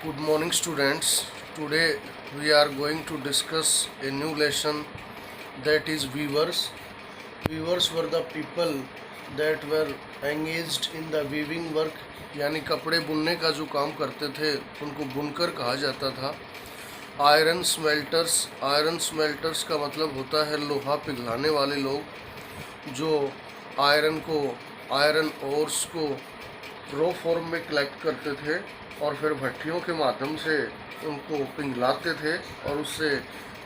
Good morning, students. Today we are going to discuss a new lesson, that is weavers. Weavers were the people that were engaged in the weaving work, यानी कपड़े बुनने का जो काम करते थे उनको बुनकर कहा जाता था। आयरन स्मेल्टर्स का मतलब होता है लोहा पिघलाने वाले लोग, जो आयरन ओर्स को रो फॉर्म में कलेक्ट करते थे और फिर भट्टियों के माध्यम से उनको पिघलाते थे और उससे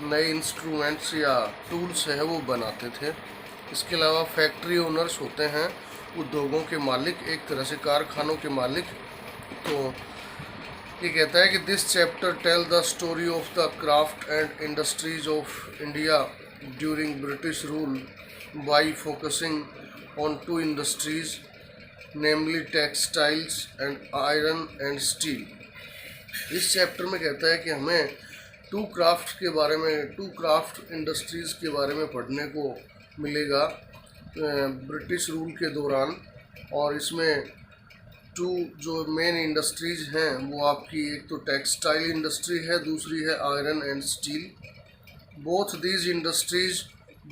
नए इंस्ट्रूमेंट्स या टूल्स है वो बनाते थे। इसके अलावा फैक्ट्री ओनर्स होते हैं, उद्योगों के मालिक, एक तरह से कारखानों के मालिक। तो ये कहता है कि this chapter tell the story of the craft and industries of India during British rule by focusing on two industries, namely textiles and iron and steel. इस चैप्टर में कहता है कि हमें टू क्राफ्ट इंडस्ट्रीज़ के बारे में पढ़ने को मिलेगा ब्रिटिश रूल के दौरान। और इसमें टू जो मेन इंडस्ट्रीज़ हैं वो आपकी एक तो टेक्सटाइल इंडस्ट्री है, दूसरी है iron and steel. Both these industries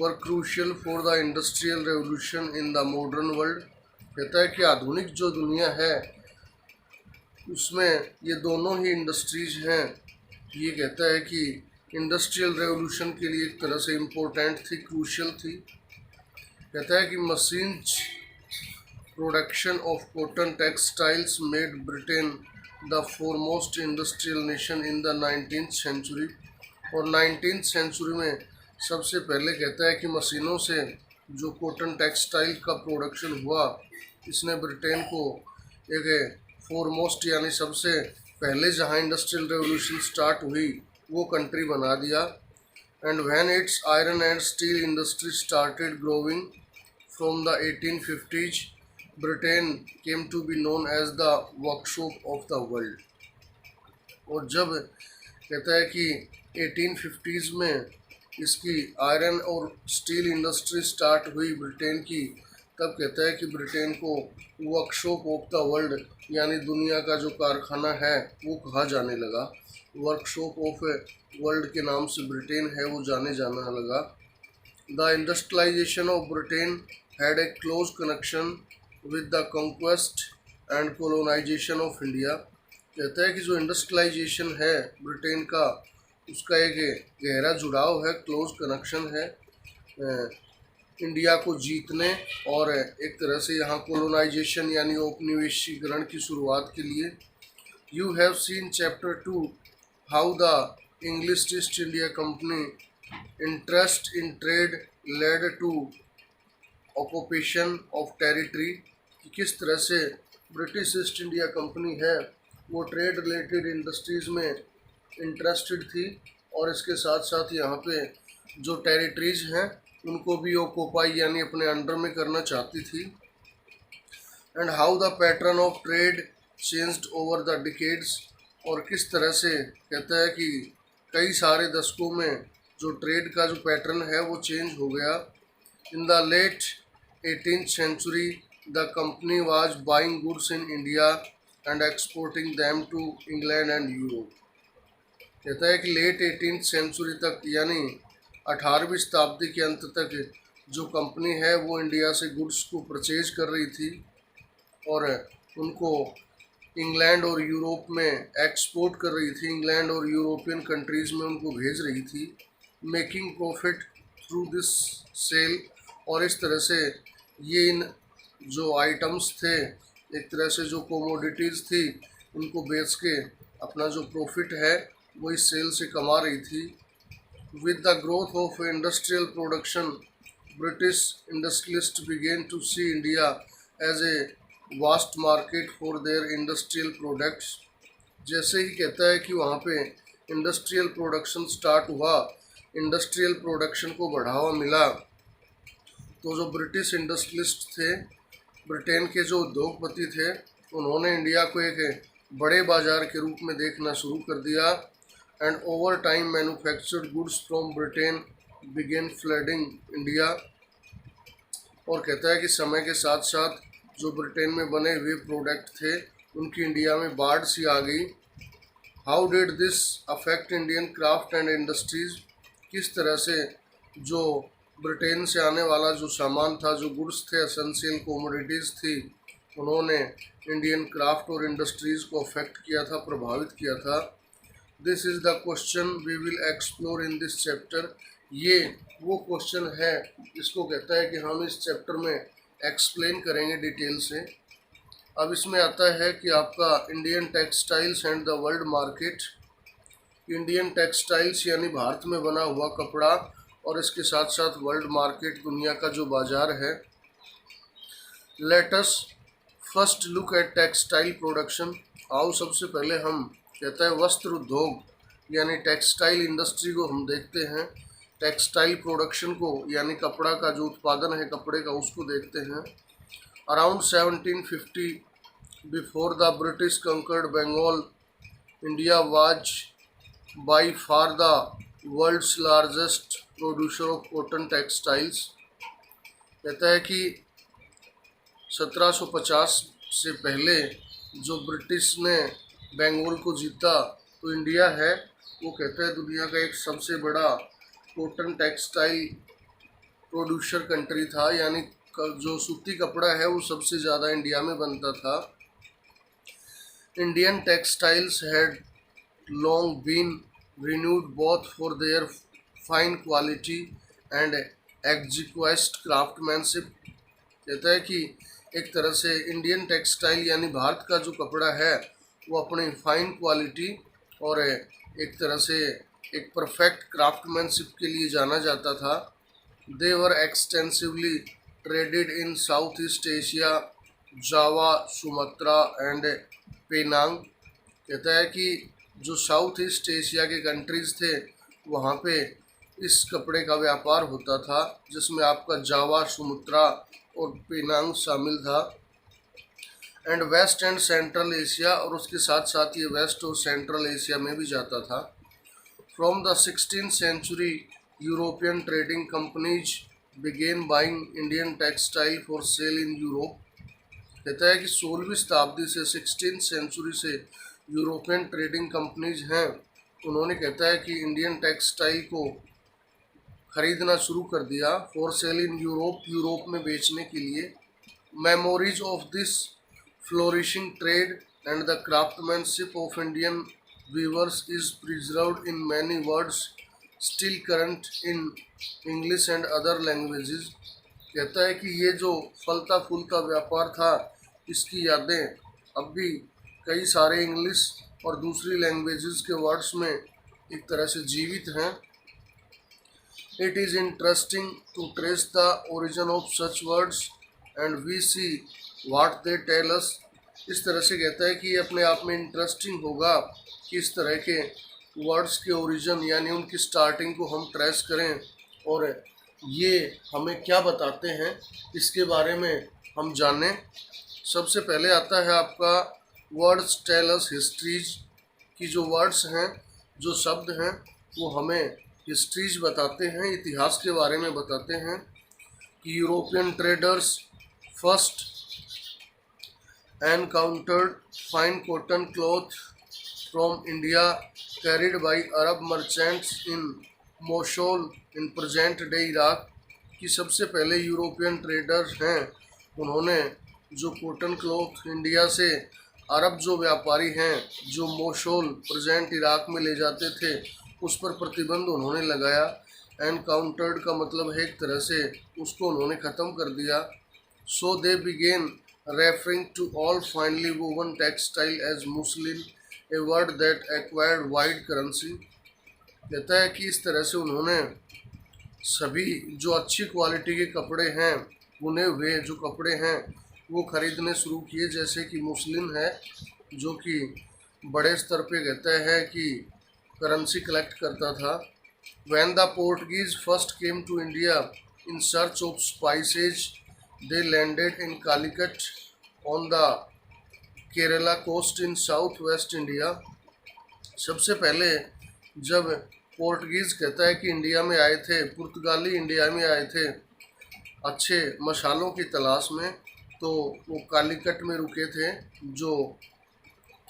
were crucial for the industrial revolution in the modern world. कहता है कि आधुनिक जो दुनिया है उसमें ये दोनों ही इंडस्ट्रीज हैं। ये कहता है कि इंडस्ट्रियल रेवोल्यूशन के लिए एक तरह से इम्पोर्टेंट थी, क्रूशियल थी। कहता है कि machines production of cotton textiles made Britain the foremost industrial nation in the 19th century. और 19th सेंचुरी में सबसे पहले कहता है कि मशीनों से जो कॉटन टेक्सटाइल का प्रोडक्शन हुआ, इसने ब्रिटेन को एक फोरमोस्ट यानी सबसे पहले जहां इंडस्ट्रियल रेवोल्यूशन स्टार्ट हुई वो कंट्री बना दिया। And when its iron and steel industry started growing from the 1850s, Britain came to be known as the workshop of the world. और जब कहता है कि 1850s में इसकी आयरन और स्टील इंडस्ट्री स्टार्ट हुई ब्रिटेन की, तब कहता है कि ब्रिटेन को वर्कशॉप ऑफ द वर्ल्ड यानी दुनिया का जो कारखाना है वो कहा जाने लगा। वर्कशॉप ऑफ वर्ल्ड के नाम से ब्रिटेन है वो जाने जाना लगा। The industrialization of Britain had a close connection with the conquest and colonization of India. कहता है कि जो इंडस्ट्रियलाइजेशन है ब्रिटेन का, उसका एक गहरा जुड़ाव है, क्लोज कनेक्शन है इंडिया को जीतने और एक तरह से यहाँ कोलोनाइजेशन यानी औपनिवेशीकरण की शुरुआत के लिए। You have seen chapter 2 how the English East India Company interest in trade led to occupation of territory. कि किस तरह से ब्रिटिश ईस्ट इंडिया कंपनी है वो ट्रेड रिलेटेड इंडस्ट्रीज़ में इंटरेस्टेड थी और इसके साथ साथ यहाँ पे जो टेरिटरीज हैं उनको भी ऑक्यूपाई यानी अपने अंडर में करना चाहती थी। And how the pattern of trade changed over the decades. और किस तरह से कहता है कि कई सारे दशकों में जो ट्रेड का जो पैटर्न है वो चेंज हो गया। In the late 18th century the company was buying goods in India and exporting them to England and Europe. कहता है कि लेट 18th सेंचुरी तक यानी 18वीं शताब्दी के अंत तक जो कंपनी है वो इंडिया से गुड्स को परचेज कर रही थी और उनको इंग्लैंड और यूरोप में एक्सपोर्ट कर रही थी, इंग्लैंड और यूरोपियन कंट्रीज़ में उनको भेज रही थी, making profit through this sale. और इस तरह से ये इन जो आइटम्स थे, एक तरह से जो कोमोडिटीज़ थी, उनको बेच के अपना जो प्रॉफिट है वो इस सेल से कमा रही थी। With the growth of industrial production, British industrialists began to see India as a vast market for their industrial products। जैसे ही कहता है कि वहाँ पे इंडस्ट्रियल प्रोडक्शन स्टार्ट हुआ, इंडस्ट्रियल प्रोडक्शन को बढ़ावा मिला, तो जो ब्रिटिश इंडस्ट्रियलिस्ट थे, ब्रिटेन के जो उद्योगपति थे, उन्होंने इंडिया को एक बड़े बाज़ार के रूप में देखना शुरू कर दिया। And over time manufactured goods from Britain began flooding India. और कहता है कि समय के साथ साथ जो ब्रिटेन में बने हुए प्रोडक्ट थे उनकी इंडिया में बाढ़ सी आ गई। How did this affect Indian craft and industries, किस तरह से जो ब्रिटेन से आने वाला जो सामान था, जो गुड्स थे, एसेंशियल कोमोडिटीज़ थी, उन्होंने इंडियन क्राफ्ट और इंडस्ट्रीज़ को अफेक्ट किया था, प्रभावित किया था। This is the question we will explore in this chapter. ये वो क्वेश्चन है जिसको कहता है कि हम इस चैप्टर में एक्सप्लेन करेंगे डिटेल से। अब इसमें आता है कि आपका Indian textiles and the world market. Indian textiles यानी भारत में बना हुआ कपड़ा, और इसके साथ साथ वर्ल्ड मार्केट, दुनिया का जो बाजार है। Let us first look at textile production. आओ सबसे पहले हम कहता है वस्त्र उद्योग यानी टेक्सटाइल इंडस्ट्री को हम देखते हैं। टेक्सटाइल प्रोडक्शन को यानी कपड़ा का जो उत्पादन है कपड़े का, उसको देखते हैं। Around 1750 before the British conquered Bengal, India was by far the world's largest producer of cotton textiles. कहता है कि 1750 से पहले जो ब्रिटिश ने बंगाल को जीता, तो इंडिया है वो कहता है दुनिया का एक सबसे बड़ा कॉटन टेक्सटाइल प्रोड्यूसर कंट्री था, यानी जो सूती कपड़ा है वो सबसे ज़्यादा इंडिया में बनता था। Indian textiles had long been renewed both for their fine quality and exquisite craftsmanship। कहता है कि एक तरह से इंडियन टेक्सटाइल यानी भारत का जो कपड़ा है वो अपनी फाइन क्वालिटी और एक तरह से एक परफेक्ट क्राफ्टमैनशिप के लिए जाना जाता था। They were extensively traded in south east Asia, Java, Sumatra and Penang. कहता है कि जो साउथ ईस्ट एशिया के कंट्रीज़ थे वहाँ पे इस कपड़े का व्यापार होता था, जिसमें आपका जावा, सुमात्रा और पेनांग शामिल था। And west and central Asia, और उसके साथ साथ ये वेस्ट और सेंट्रल एशिया में भी जाता था। From the 16th century European trading companies began buying Indian textile for sale in Europe. कहता है कि 16वीं शताब्दी से, 16th सेंचुरी से यूरोपियन ट्रेडिंग कंपनीज हैं, उन्होंने कहता है कि इंडियन टेक्सटाइल को खरीदना शुरू कर दिया for sale in Europe, Europe में बेचने के लिए। Memories of this flourishing trade and the craftsmanship of Indian weavers is preserved in many words still current in English and other languages. कहता है कि ये जो फलता फूलता व्यापार था, इसकी यादें अब भी कई सारे इंग्लिश और दूसरी लैंग्वेजेस के वर्ड्स में एक तरह से जीवित हैं। It is interesting to trace the origin of such words and we see what they tell us. इस तरह से कहता है कि ये अपने आप में इंटरेस्टिंग होगा कि इस तरह के वर्ड्स के ओरिजिन यानी उनकी स्टार्टिंग को हम ट्रेस करें और ये हमें क्या बताते हैं इसके बारे में हम जानें। सबसे पहले आता है आपका वर्ड्स टेल अस हिस्ट्रीज, की जो वर्ड्स हैं, जो शब्द हैं, वो हमें हिस्ट्रीज बताते हैं, इतिहास के बारे में बताते हैं। कि European traders first encountered fine cotton cloth from India carried by Arab merchants in Mosul in present day Iraq. कि सबसे पहले यूरोपियन ट्रेडर्स हैं, उन्होंने जो कॉटन क्लॉथ इंडिया से अरब जो व्यापारी हैं जो मोशोल प्रेजेंट इराक में ले जाते थे, उस पर प्रतिबंध उन्होंने लगाया। एनकाउंटर्ड का मतलब है एक तरह से उसको उन्होंने ख़त्म कर दिया। So they began referring to all finely woven textile as muslin, a word that acquired wide currency. कहता है कि इस तरह से उन्होंने सभी जो अच्छी क्वालिटी के कपड़े हैं, बुने हुए जो कपड़े हैं, वो खरीदने शुरू किए। जैसे कि मुस्लिम है जो कि बड़े स्तर पे कहता है कि करेंसी कलेक्ट करता था। When the Portuguese first came to India in search of spices they landed in Calicut on the Kerala coast in south west India. सबसे पहले जब पोर्टुगीज़ कहता है कि इंडिया में आए थे, पुर्तगाली इंडिया में आए थे अच्छे मसालों की तलाश में, तो वो कालीकट में रुके थे जो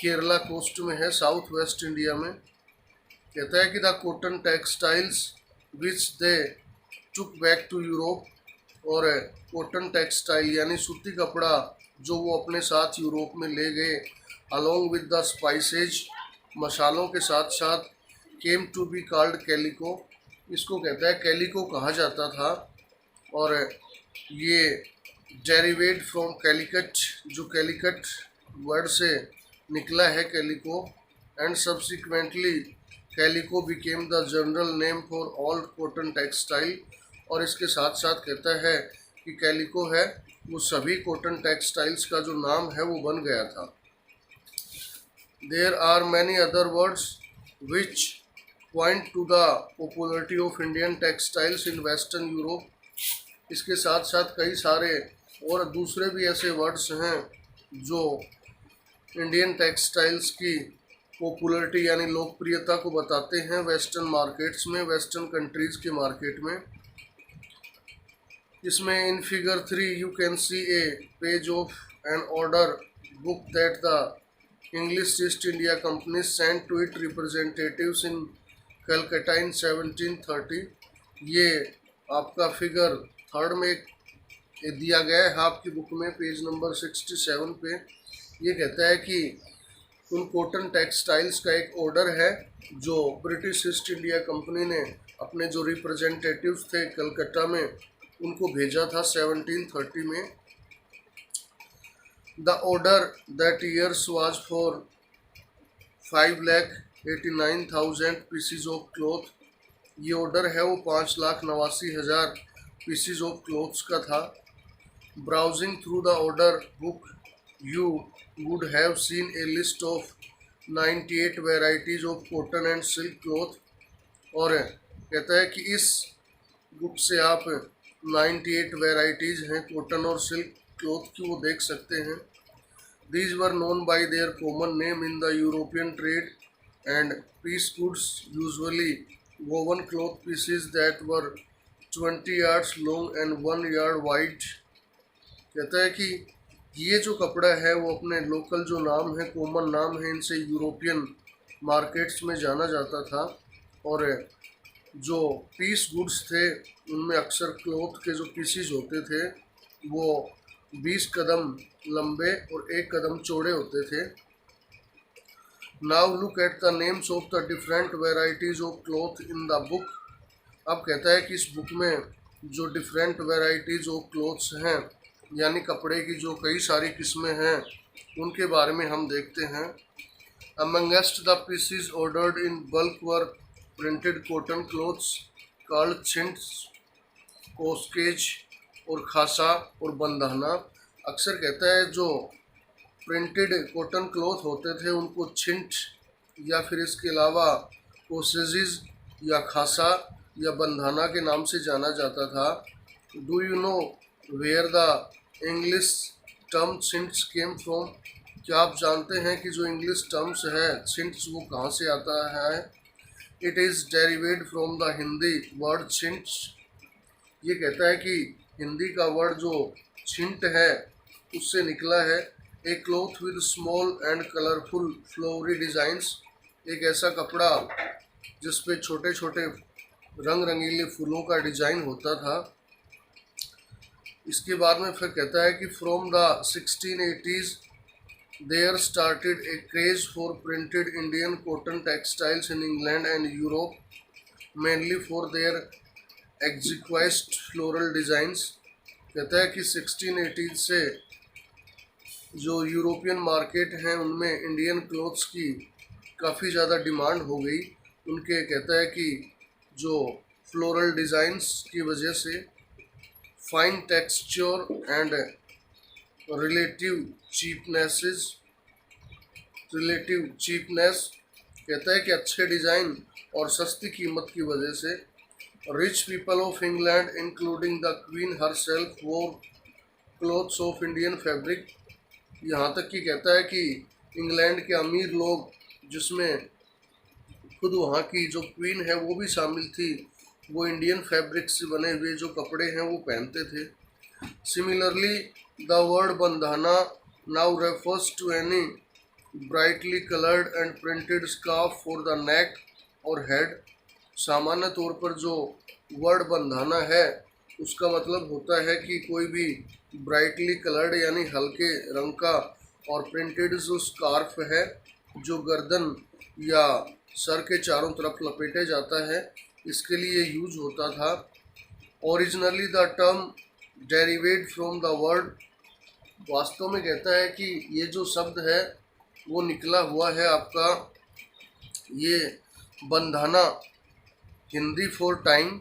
केरला कोस्ट में है, साउथ वेस्ट इंडिया में। कहता है कि the cotton textiles which they took back to Europe, और कॉटन टेक्सटाइल यानी सूती कपड़ा जो वो अपने साथ यूरोप में ले गए, अलोंग विद द स्पाइसेज, मसालों के साथ साथ, came to be called calico, इसको कहता है कैलिको कहा जाता था। और ये डेरिवेट फ्रॉम कैलिकट, जो कैलिकट वर्ड से निकला है calico, and subsequently calico became the general name for all cotton textile, और इसके साथ साथ कहता है कि कैलिको है वो सभी कॉटन टेक्सटाइल्स का जो नाम है वो बन गया था। There are many other words which point to the popularity of Indian textiles in western Europe, इसके साथ साथ कई सारे और दूसरे भी ऐसे वर्ड्स हैं जो इंडियन टेक्सटाइल्स की पॉपुलरिटी यानी लोकप्रियता को बताते हैं वेस्टर्न मार्केट्स में, वेस्टर्न कंट्रीज़ के मार्केट में। इसमें in figure 3 you can see a page of an order book that the English East India Company sent to its representatives in Calcutta in 1730। ये आपका फिगर 3 में दिया गया है आपकी बुक में, पेज नंबर 67 पे। ये कहता है कि उन कॉटन टेक्सटाइल्स का एक ऑर्डर है जो ब्रिटिश ईस्ट इंडिया कंपनी ने अपने जो रिप्रेजेंटेटिव्स थे कलकत्ता में उनको भेजा था 1730 में। The order that years was for 5,89,000 PCs of cloth. ये ऑर्डर है वो 5,89,000 पीसीज ऑफ क्लॉथ्स का था। Browsing through the order book you would have seen A list of 98 varieties of cotton and silk cloth, और कहता है कि इस बुक से आप 98 वेराइटीज़ हैं कॉटन और सिल्क क्लॉथ की वो देख सकते हैं। These were known by their common name in the European trade and piece goods, usually woven cloth pieces that were 20 yards long and 1 yard wide। कहता है कि ये जो कपड़ा है वो अपने लोकल जो नाम है, कॉमन नाम है, इनसे यूरोपियन मार्केट्स में जाना जाता था। और जो पीस गुड्स थे उनमें अक्सर क्लॉथ के जो पीसीज होते थे वो 20 कदम लंबे और 1 कदम चौड़े होते थे। Now look at the names of the different varieties of cloth in the book. अब कहता है कि इस बुक में जो डिफरेंट वेराइटीज़ ऑफ क्लॉथ्स हैं यानी कपड़े की जो कई सारी किस्में हैं उनके बारे में हम देखते हैं। Amongst the pieces ordered in bulk were printed cotton cloths called chintz, cossaes और खासा और बंधाना। अक्सर कहता है जो प्रिंटेड कॉटन क्लॉथ होते थे उनको छिंट या फिर इसके अलावा कोसेजिज या खासा या बंधाना के नाम से जाना जाता था। Do you know where the English term chintz came from? क्या आप जानते हैं कि जो इंग्लिश टर्म्स है छिंट्स वो कहाँ से आता है? It is derived from the Hindi word chintz. ये कहता है कि हिंदी का वर्ड जो छिंट है उससे निकला है। A cloth with small and colourful floral designs, एक ऐसा कपड़ा जिस पे छोटे छोटे रंग रंगीले फूलों का डिज़ाइन होता था। इसके बाद में फिर कहता है कि from the 1680s there started a craze for printed Indian cotton textiles in England and Europe, mainly for their exquisite floral designs. कहता है कि 1680 से जो यूरोपियन मार्केट हैं उनमें इंडियन क्लॉथ्स की काफ़ी ज़्यादा डिमांड हो गई। उनके कहता है कि जो फ्लोरल डिज़ाइंस की वजह से fine texture and relative cheapness, कहता है कि अच्छे डिज़ाइन और सस्ती कीमत की वजह से rich people of England including the queen herself वोर क्लॉथ्स ऑफ इंडियन फैब्रिक। यहाँ तक कि कहता है कि इंग्लैंड के अमीर लोग, जिसमें खुद वहाँ की जो क्वीन है वो भी शामिल थी, वो इंडियन फैब्रिक से बने हुए जो कपड़े हैं वो पहनते थे। Similarly the word bandanna now refers to any brightly coloured and printed scarf for the neck और हेड। सामान्य तौर पर जो वर्ड बंधाना है उसका मतलब होता है कि कोई भी ब्राइटली कलर्ड यानी हल्के रंग का और प्रिंटेड जो स्कार्फ है जो गर्दन या सर के चारों तरफ लपेटे जाता है, इसके लिए यूज होता था। Originally the term derived from the word, वास्तव में कहता है कि ये जो शब्द है वो निकला हुआ है आपका ये बंधाना, हिंदी फॉर टाइम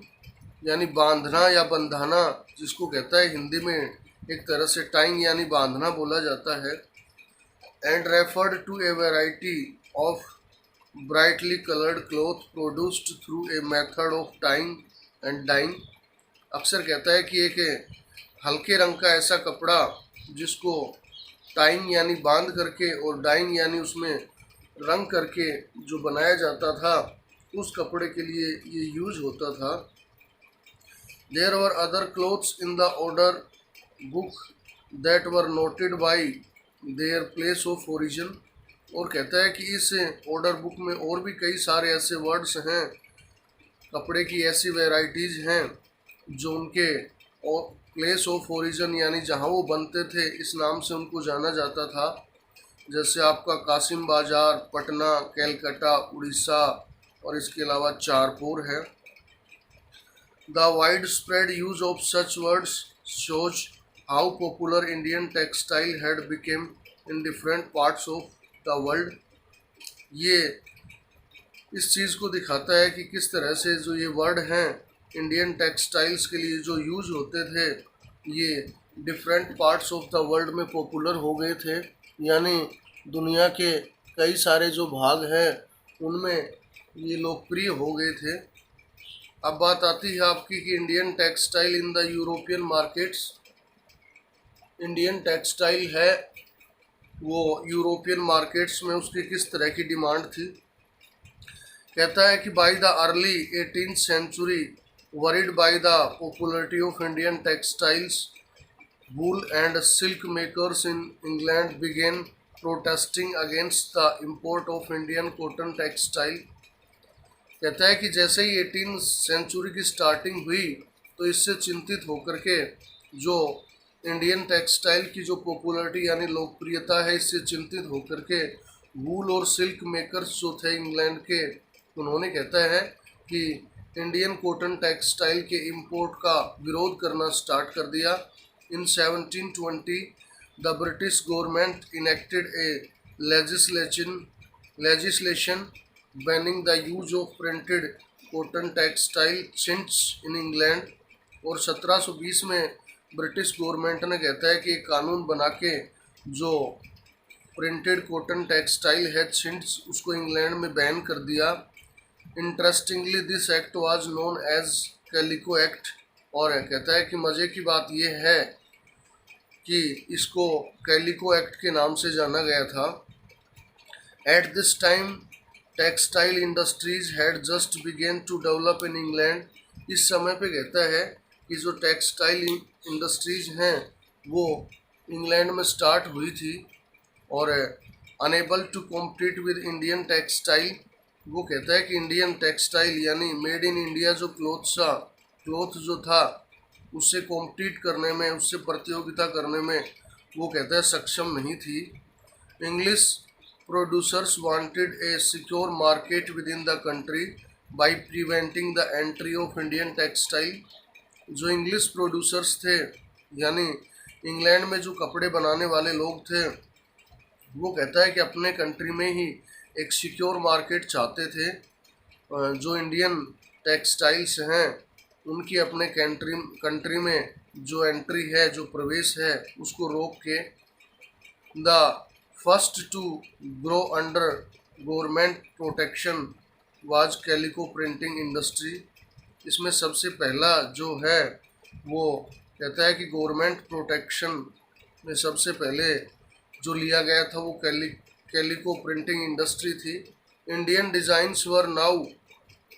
यानी बांधना या बंधाना जिसको कहता है हिंदी में एक तरह से टाइम यानी बांधना बोला जाता है। And referred to a variety of brightly coloured cloth produced through a method of tying and dyeing. अक्सर कहता है कि एक हल्के रंग का ऐसा कपड़ा जिसको टाइंग यानी बांध करके और डाइंग यानी उसमें रंग करके जो बनाया जाता था उस कपड़े के लिए ये यूज होता था। There were other cloths in the order book that were noted by their place of origin. और कहता है कि इस ऑर्डर बुक में और भी कई सारे ऐसे वर्ड्स हैं, कपड़े की ऐसी वैरायटीज़ हैं जो उनके प्लेस ऑफ ओरिजिन यानी जहाँ वो बनते थे इस नाम से उनको जाना जाता था। जैसे आपका कासिम बाजार, पटना, कैलकाटा, उड़ीसा और इसके अलावा चारपुर है। The wide spread use of such words shows how popular Indian textile had became in different parts of the world. ये इस चीज़ को दिखाता है कि किस तरह से जो ये वर्ड हैं इंडियन टेक्सटाइल्स के लिए जो यूज होते थे ये different parts of the world में पॉपुलर हो गए थे, यानी दुनिया के कई सारे जो भाग हैं उनमें ये लोकप्रिय हो गए थे। अब बात आती है आपकी कि Indian textile in the European markets. Indian textile है वो यूरोपियन मार्केट्स में उसकी किस तरह की डिमांड थी। कहता है कि by the early 18th century, worried by the popularity of Indian textiles, wool and silk makers in England began protesting against the import of Indian cotton textile। कहता है कि जैसे ही 18th सेंचुरी की स्टार्टिंग हुई तो इससे चिंतित होकर के जो इंडियन टेक्सटाइल की जो पॉपुलरिटी यानी लोकप्रियता है इससे चिंतित होकर के वूल और सिल्क मेकर्स जो थे इंग्लैंड के, उन्होंने कहता है कि इंडियन कॉटन टेक्सटाइल के इंपोर्ट का विरोध करना स्टार्ट कर दिया। In 1720 the British government enacted a legislation banning the use of printed cotton textile chintz in England. और 1720 में ब्रिटिश गवर्नमेंट ने कहता है कि एक कानून बना के जो प्रिंटेड कॉटन टेक्सटाइल है चिंट्स उसको इंग्लैंड में बैन कर दिया। Interestingly this act was known as calico act. और कहता है कि मज़े की बात यह है कि इसको कैलिको एक्ट के नाम से जाना गया था। At this time textile industries had just begun to develop in England. इस समय पे कहता है कि जो टेक्सटाइल इंडस्ट्रीज हैं वो इंग्लैंड में स्टार्ट हुई थी और unable to compete with Indian textile. वो कहता है कि इंडियन टेक्सटाइल यानी मेड इन इंडिया जो क्लोथ जो था उससे कॉम्पीट करने में, उससे प्रतियोगिता करने में वो कहता है सक्षम नहीं थी। English producers wanted A secure market with in the country by preventing the entry of Indian textile. जो इंग्लिश प्रोड्यूसर्स थे यानी इंग्लैंड में जो कपड़े बनाने वाले लोग थे वो कहता है कि अपने कंट्री में ही एक सिक्योर मार्केट चाहते थे। जो इंडियन टेक्सटाइल्स हैं उनकी अपने कंट्री में जो एंट्री है, जो प्रवेश है, उसको रोक के the first to grow under government protection was calico printing industry. इसमें सबसे पहला जो है वो कहता है कि गवर्नमेंट प्रोटेक्शन में सबसे पहले जो लिया गया था वो कैलिको प्रिंटिंग इंडस्ट्री थी। Indian designs were now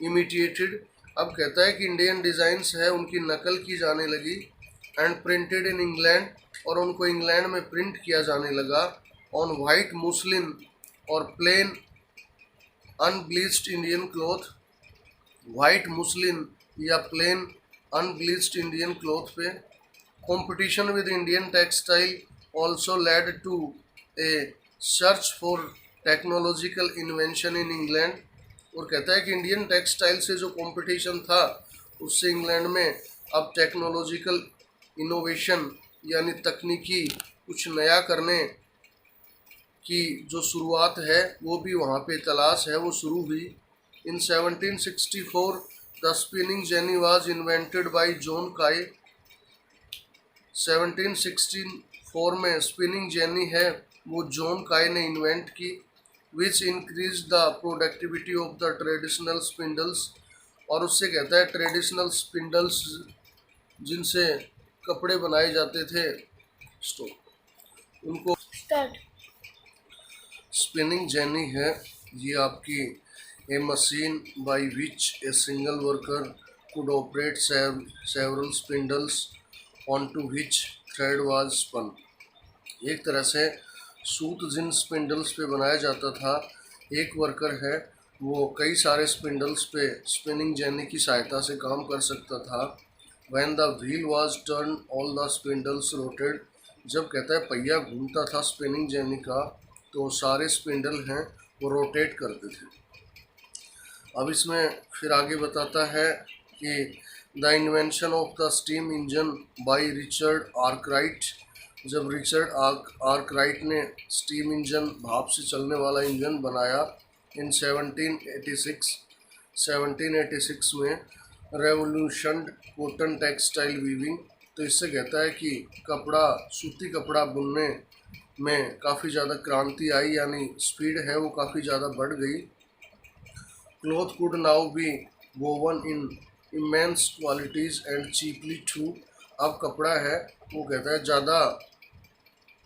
imitated. अब कहता है कि इंडियन डिज़ाइंस है उनकी नकल की जाने लगी एंड प्रिंटेड इन इंग्लैंड, और उनको इंग्लैंड में प्रिंट किया जाने लगा ऑन वाइट मुस्लिन और plain unbleached Indian cloth, white muslin या प्लेन अनब्लीच्ड इंडियन क्लॉथ पे। Competition with Indian textile also led to a search for technological invention in England. और कहता है कि इंडियन टेक्सटाइल से जो कंपटीशन था उससे इंग्लैंड में अब टेक्नोलॉजिकल इनोवेशन यानी तकनीकी कुछ नया करने की जो शुरुआत है वो भी वहाँ पे तलाश है, वो शुरू हुई। इन 1764 the spinning jenny was invented by John काई। 1764 में स्पिनिंग जेनी है वो जॉन काई ने इन्वेंट की। Which increase the productivity of the traditional spindles. और उससे कहता है ट्रेडिशनल स्पिंडल्स जिनसे कपड़े बनाए जाते थे उनको स्टार्ट। स्पिनिंग जेनी है ये आपकी a machine by which a single worker could operate several spindles on to which thread was spun. एक तरह से सूत जिन स्पिंडल्स पे बनाया जाता था, एक वर्कर है वो कई सारे स्पिंडल्स पे स्पिनिंग जेनी की सहायता से काम कर सकता था। When the wheel was turn all the spindles rotated. जब कहता है पहिया घूमता था स्पिनिंग जेनी का तो सारे स्पिंडल हैं वो रोटेट करते थे। अब इसमें फिर आगे बताता है कि the invention of the steam engine by Richard Arkwright. जब रिचर्ड आर्कराइट ने स्टीम इंजन भाप से चलने वाला इंजन बनाया इन 1786 में रेवोल्यूशन कॉटन टेक्सटाइल वीविंग। तो इससे कहता है कि कपड़ा सूती कपड़ा बुनने में काफ़ी ज़्यादा क्रांति आई, यानी स्पीड है वो काफ़ी ज़्यादा बढ़ गई। Cloth could now be woven in immense qualities and cheaply too. अब कपड़ा है वो कहता है ज़्यादा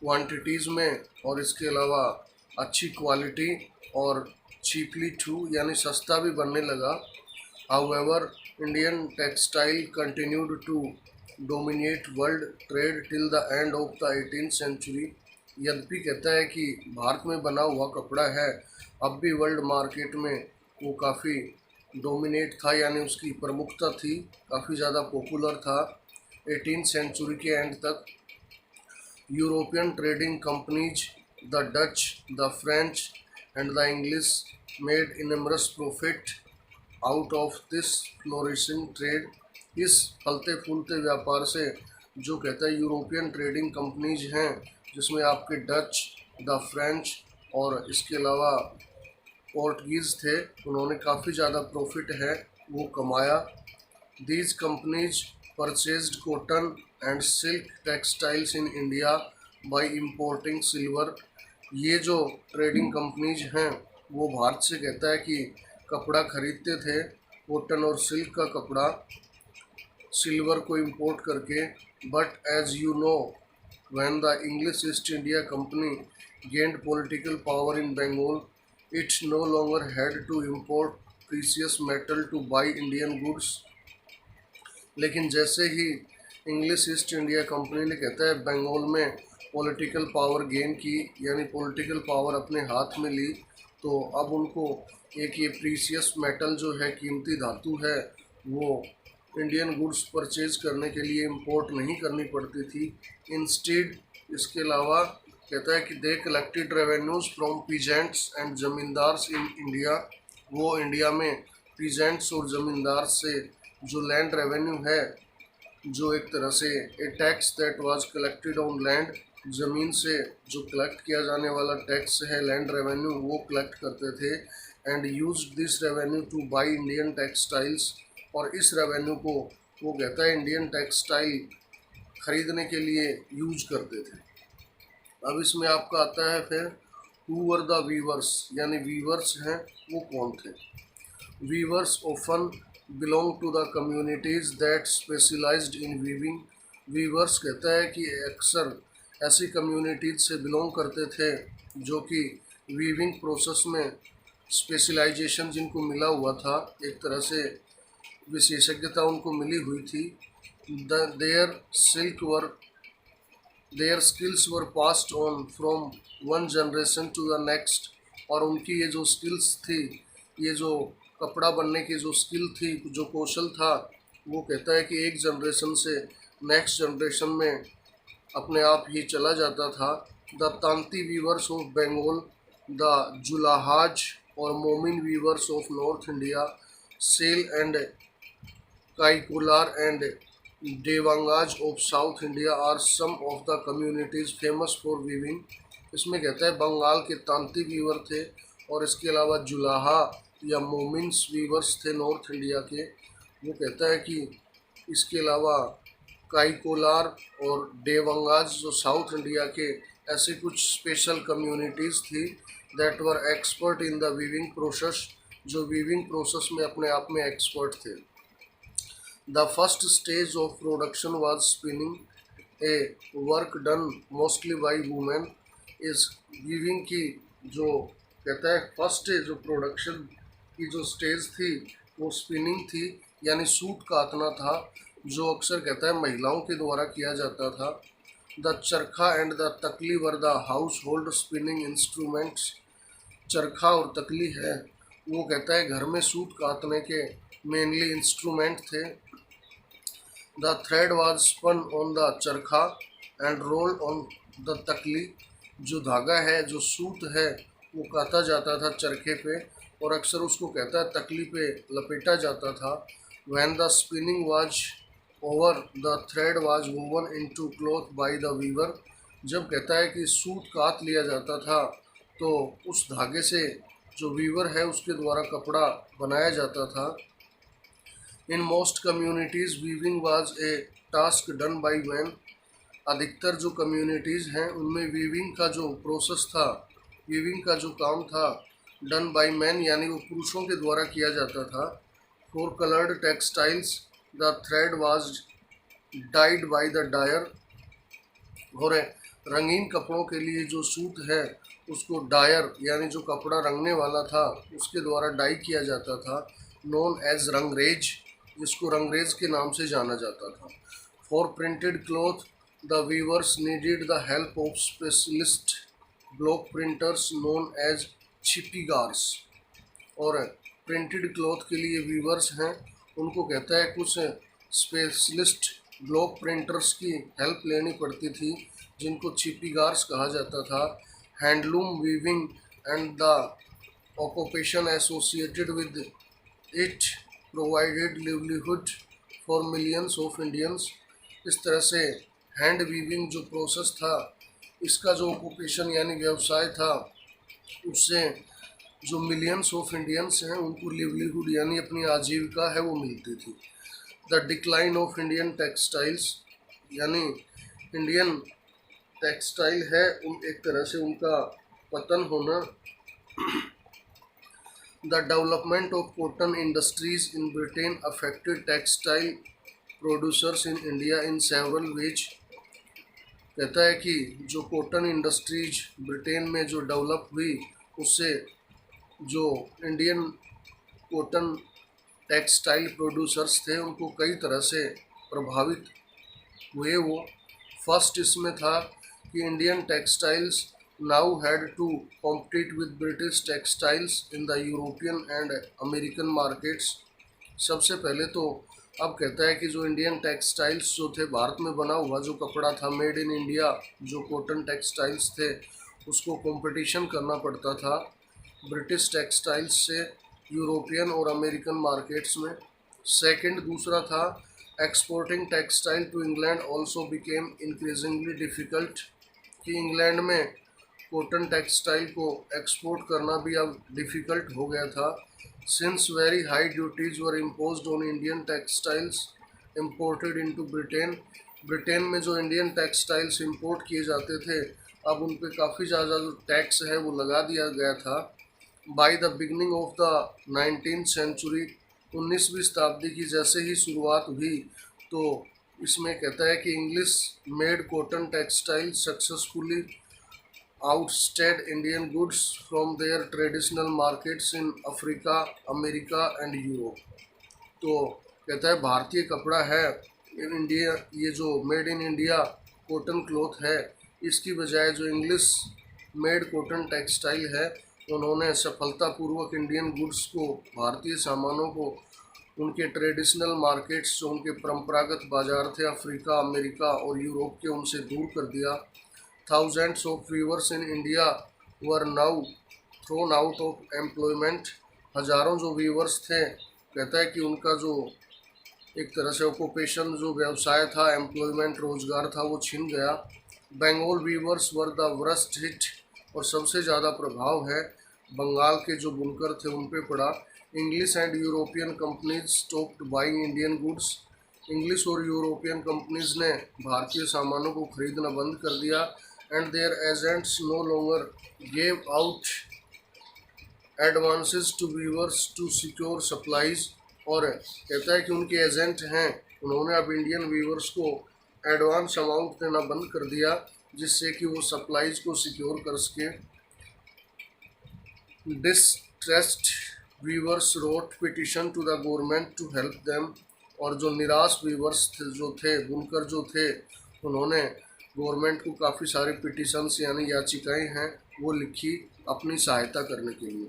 क्वांटिटीज़ में और इसके अलावा अच्छी क्वालिटी और चीपली टू यानी सस्ता भी बनने लगा। However Indian textile continued to dominate world trade till the end of the 18th century. यद्यपि कहता है कि भारत में बना हुआ कपड़ा है अब भी वर्ल्ड मार्केट में वो काफ़ी डोमिनेट था, यानी उसकी प्रमुखता थी, काफ़ी ज़्यादा पॉपुलर था 18th सेंचुरी के एंड तक। European trading companies the Dutch, the French and the English made enormous profit out of this flourishing trade. इस फलते फूलते व्यापार से जो कहता है यूरोपियन ट्रेडिंग कंपनीज हैं जिसमें आपके डच, द फ्रेंच और इसके अलावा पोर्टुगीज़ थे, उन्होंने काफ़ी ज़्यादा प्रॉफिट है वो कमाया। These companies purchased cotton and silk textiles in India by importing silver. ये जो ट्रेडिंग कंपनीज हैं वो भारत से कहता है कि कपड़ा खरीदते थे, कॉटन और सिल्क का कपड़ा, सिल्वर को इंपोर्ट करके। But as you know when the English East India Company gained political power in Bengal, it no longer had to import precious metal to buy Indian goods। लेकिन जैसे ही English East India company ने कहता है बंगाल में political power gain की, यानी political power अपने हाथ में ली, तो अब उनको एक ये प्रीसियस मेटल जो है कीमती धातु है वो इंडियन गुड्स परचेज करने के लिए इंपोर्ट नहीं करनी पड़ती थी। इंस्टेड इसके अलावा कहता है कि they collected revenues from peasants and zamindars in India. वो इंडिया में पीजेंट्स और ज़मींदार से जो लैंड रेवेन्यू है, जो एक तरह से a tax that was collected on land, ज़मीन से जो कलेक्ट किया जाने वाला टैक्स है लैंड रेवेन्यू वो कलेक्ट करते थे। And use this revenue two by Indian textiles. और इस रेवेन्यू को वो कहता है इंडियन टेक्सटाइल खरीदने के लिए यूज करते थे। अब इसमें आपका आता है फिर हु वर द वीवर्स, यानी वीवर्स हैं वो कौन थे। Weavers often belong to the communities that specialised in weaving. Weavers कहता है कि अक्सर ऐसी कम्युनिटीज से बिलोंग करते थे जो कि वीविंग प्रोसेस में स्पेशलाइजेशन जिनको मिला हुआ था, एक तरह से विशेषज्ञता उनको मिली हुई थी। Their skills were passed on from one generation to the next. और उनकी ये जो स्किल्स थी, ये जो कपड़ा बनने की जो स्किल थी, जो कौशल था, वो कहता है कि एक जनरेशन से नेक्स्ट जनरेशन में अपने आप ही चला जाता था। The Tanti weavers of Bengal, the Julahas और Momin weavers of north India, Sale and Kaikolar and Devangas of south India are some of the communities famous for weaving. इसमें कहता है बंगाल के तांती वीवर थे, और इसके अलावा जुलाहा या मोमिन्स वीवर्स थे नॉर्थ इंडिया के। वो कहता है कि इसके अलावा काइकोलार और देवंगाज जो साउथ इंडिया के, ऐसे कुछ स्पेशल कम्युनिटीज़ थी that were expert in the weaving process, जो वीविंग प्रोसेस में अपने आप में एक्सपर्ट थे। The first stage of production was spinning, a work done mostly by women. इस वीविंग की जो कहता है फर्स्ट जो प्रोडक्शन की जो स्टेज थी वो स्पिनिंग थी, यानी सूत काटना था, जो अक्सर कहता है महिलाओं के द्वारा किया जाता था। द चरखा एंड द तकली were the house hold spinning instruments. चरखा और तकली है वो कहता है घर में सूत काटने के मेनली इंस्ट्रूमेंट थे। The thread was spun on the चरखा and rolled on the तकली। जो धागा है, जो सूत है, वो काटा जाता था चरखे पे और अक्सर उसको कहता है तकली पे लपेटा जाता था। When the spinning was over, the thread was woven into cloth by the weaver। जब कहता है कि सूत काट लिया जाता था तो उस धागे से जो वीवर है उसके द्वारा कपड़ा बनाया जाता था। In most communities weaving was a task done by man. अधिकतर जो कम्युनिटीज़ हैं उनमें वीविंग का जो प्रोसेस था, वीविंग का जो काम था, डन बाई मैन यानी वो पुरुषों के द्वारा किया जाता था। For coloured textiles the thread was died by the dire. और रंगीन कपड़ों के लिए जो सूत है उसको डायर यानी जो कपड़ा रंगने वाला था उसके द्वारा डाई किया जाता था। नोन एज रंगरेज, जिसको रंगरेज के नाम से जाना जाता था। For printed cloth the weavers needed the help of specialist block printers known as Chhipigars. और प्रिंटेड क्लॉथ के लिए वीवर्स हैं, उनको कहता है कुछ स्पेशलिस्ट ब्लॉक प्रिंटर्स की हेल्प लेनी पड़ती थी, जिनको छिपीगार्स कहा जाता था। Handloom weaving and the occupation associated with it provided livelihood for millions of Indians. इस तरह से हैंड वीविंग जो प्रोसेस था, इसका जो ऑक्यूपेशन यानी व्यवसाय था, उससे जो मिलियंस ऑफ इंडियंस हैं उनको लिवलीहुड यानी अपनी आजीविका है वो मिलती थी। The decline of Indian textiles, यानी इंडियन टेक्सटाइल है एक तरह से उनका पतन होना। The development of cotton industries in Britain affected textile producers in India in several ways. कहता है कि जो कॉटन इंडस्ट्रीज ब्रिटेन में जो डेवलप हुई, उससे जो इंडियन कॉटन टेक्सटाइल प्रोड्यूसर्स थे उनको कई तरह से प्रभावित हुए वो। फर्स्ट इसमें था कि Indian textiles now had to compete with British textiles in the European and American markets. सबसे पहले तो अब कहता है कि जो इंडियन टेक्सटाइल्स जो थे, भारत में बना हुआ जो कपड़ा था, मेड इन इंडिया जो कॉटन टेक्सटाइल्स थे, उसको कंपटीशन करना पड़ता था ब्रिटिश टेक्सटाइल्स से यूरोपियन और अमेरिकन मार्केट्स में। सेकंड दूसरा था exporting textile to England also became increasingly difficult, कि इंग्लैंड में कॉटन टेक्सटाइल को एक्सपोर्ट करना भी अब डिफ़िकल्ट हो गया था। Since very high duties were imposed on Indian textiles imported into Britain. Britain में जो इंडियन टेक्सटाइल्स इंपोर्ट किए जाते थे, अब उन पर काफ़ी ज़्यादा जो टैक्स है वो लगा दिया गया था। By the beginning of the 19th century, 19वीं शताब्दी की जैसे ही शुरुआत हुई, तो इसमें कहता है कि English made cotton textile successfully ousted Indian goods from there traditional markets in Africa, America and Europe. तो कहता है भारतीय कपड़ा है इन इंडिया, ये जो made in India cotton cloth है, इसकी बजाय जो इंग्लिश मेड कॉटन टेक्सटाइल है उन्होंने सफलतापूर्वक इंडियन गुड्स को, भारतीय सामानों को उनके ट्रेडिशनल मार्केट्स, जो उनके परंपरागत बाजार थे अफ्रीका, अमेरिका और यूरोप के, उनसे दूर कर दिया। Thousands of viewers in India were now thrown out of employment. हजारों जो वीवर्स थे, कहता है कि उनका जो एक तरह से ऑक्यूपेशन, जो व्यवसाय था, एम्प्लॉयमेंट, रोजगार था, वो छिन गया। Bengal weavers were the worst hit, और सबसे ज़्यादा प्रभाव है बंगाल के जो बुनकर थे उन पे पड़ा। English and European companies stopped buying Indian goods. English और यूरोपियन कंपनीज ने भारतीय सामानों को खरीदना बंद कर दिया। And their agents no longer gave out advances to weavers to secure supplies. और कहता है कि उनके एजेंट हैं, उन्होंने अब इंडियन वीवर्स को एडवांस अमाउंट देना बंद कर दिया, जिससे कि वो सप्लाईज को सिक्योर कर सके। Distressed weavers wrote petition to the government to help them. और जो निराश वीवर्स जो थे, बुनकर जो थे, उन्होंने गवर्नमेंट को काफ़ी सारे पिटिशंस यानी याचिकाएं हैं वो लिखी अपनी सहायता करने के लिए।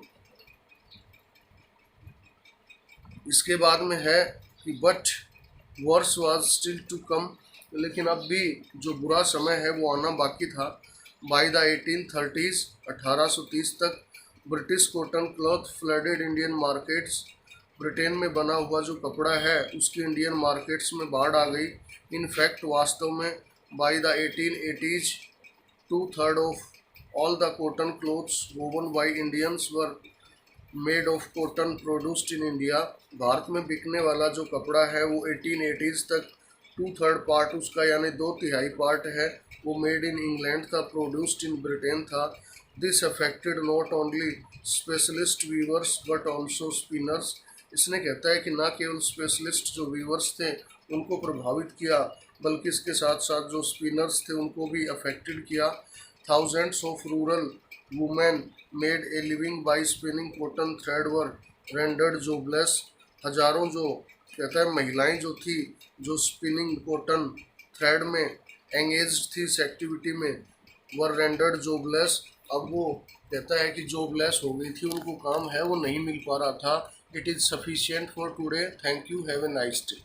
इसके बाद में है कि but worse was still to come, लेकिन अब भी जो बुरा समय है वो आना बाकी था। बाय द 1830s, 1830 तक British cotton cloth flooded Indian markets. Britain में बना हुआ जो कपड़ा है उसकी इंडियन मार्केट्स में बाढ़ आ गई। इनफैक्ट वास्तव में by the 1880s 2/3 of all the cotton clothes woven by Indians were made of cotton produced in India. Bharat में बिकने वाला जो कपड़ा है वो 1880s तक 2/3 पार्ट उसका यानी 2/3 पार्ट है वो मेड इन इंग्लैंड था, प्रोड्यूस्ड इन ब्रिटेन था। This affected not only specialist weavers but also spinners. इसने कहता है कि ना केवल स्पेशलिस्ट जो वीवर्स थे उनको प्रभावित किया, बल्कि इसके साथ साथ जो स्पिनर्स थे उनको भी अफेक्टेड किया। Thousands of rural women made a living by spinning cotton thread were rendered jobless. हजारों जो कहता है महिलाएं जो थी, जो स्पिनिंग कॉटन थ्रेड में एंगेज थी इस एक्टिविटी में, वर रेंडर्ड जॉबलेस। अब वो कहता है कि जॉबलेस हो गई थी, उनको काम है वो नहीं मिल पा रहा था। It is sufficient for today. Thank you, have a nice day.